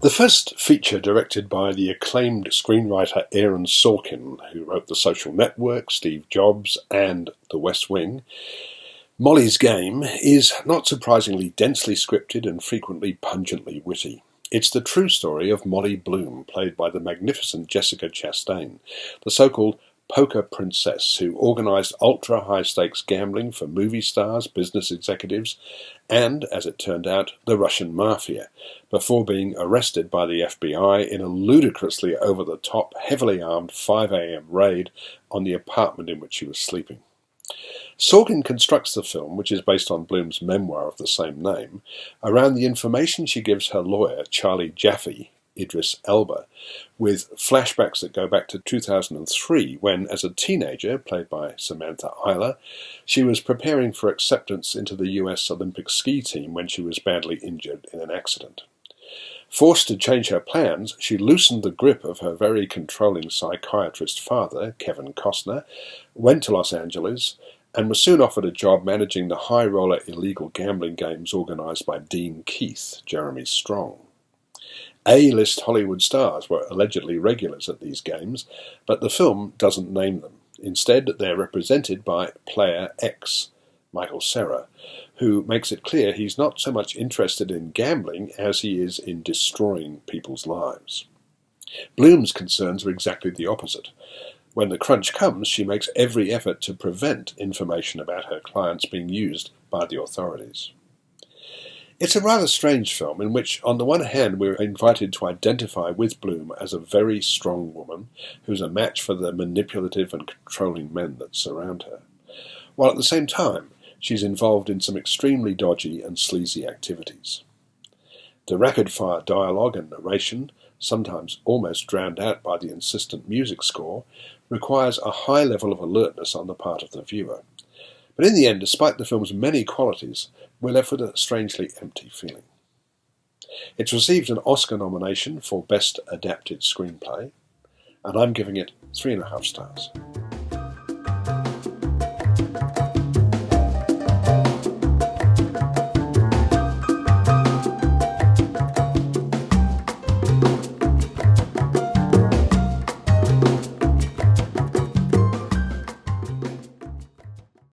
The first feature, directed by the acclaimed screenwriter Aaron Sorkin, who wrote The Social Network, Steve Jobs, and The West Wing, Molly's Game is, not surprisingly, densely scripted and frequently pungently witty. It's the true story of Molly Bloom, played by the magnificent Jessica Chastain, the so-called poker princess who organised ultra-high-stakes gambling for movie stars, business executives, and, as it turned out, the Russian mafia, before being arrested by the FBI in a ludicrously over-the-top, heavily armed 5 a.m. raid on the apartment in which she was sleeping. Sorkin constructs the film, which is based on Bloom's memoir of the same name, around the information she gives her lawyer, Charlie Jaffe, Idris Elba, with flashbacks that go back to 2003 when, as a teenager, played by Samantha Eiler, she was preparing for acceptance into the US Olympic ski team when she was badly injured in an accident. Forced to change her plans, she loosened the grip of her very controlling psychiatrist father, Kevin Costner, went to Los Angeles, and was soon offered a job managing the high-roller illegal gambling games organised by Dean Keith, Jeremy Strong. A-list Hollywood stars were allegedly regulars at these games, but the film doesn't name them. Instead, they're represented by Player X, Michael Cera, who makes it clear he's not so much interested in gambling as he is in destroying people's lives. Bloom's concerns are exactly the opposite. When the crunch comes, she makes every effort to prevent information about her clients being used by the authorities. It's a rather strange film in which, on the one hand, we're invited to identify with Bloom as a very strong woman who's a match for the manipulative and controlling men that surround her, while at the same time she's involved in some extremely dodgy and sleazy activities. The rapid-fire dialogue and narration, sometimes almost drowned out by the insistent music score, requires a high level of alertness on the part of the viewer. But in the end, despite the film's many qualities, we're left with a strangely empty feeling. It's received an Oscar nomination for Best Adapted Screenplay, and I'm giving it 3.5 stars.